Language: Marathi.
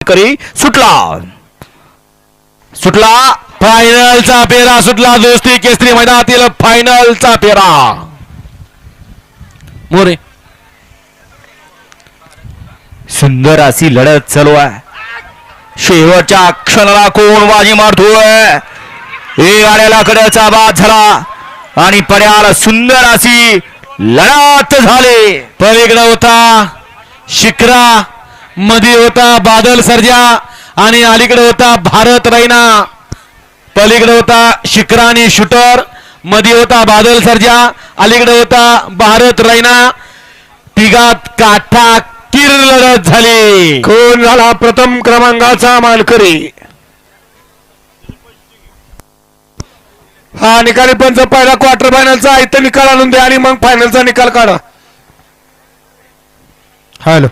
मानकरी सुटला सुटला फायनलचा फेरा सुटला दोस्ती केसरी मैदानातील फायनलचा फेरा मोरे सुंदर अशी लढत चालू आहे शेवटच्या क्षणाला कोण बाजी मारतोय एक गाड्याला कड्याचा बाद झाला आणि पड्याला सुंदर अशी लढत झाली पलीकडे होता शिखरा मध्ये होता बादल सर्जा आणि अलीकडे होता भारत रैना पलीकडे होता शिखरा आणि शूटर मध्ये होता बादल सर्जा अलीकडे होता भारत रैना तिघात काठा किर लढत झाली कोण झाला प्रथम क्रमांकाचा मानकरी हा निकाली पंच पहिला क्वार्टर फायनलचा इथं निकाल आणून द्या आणि मग फायनलचा निकाल काढा. हॅलो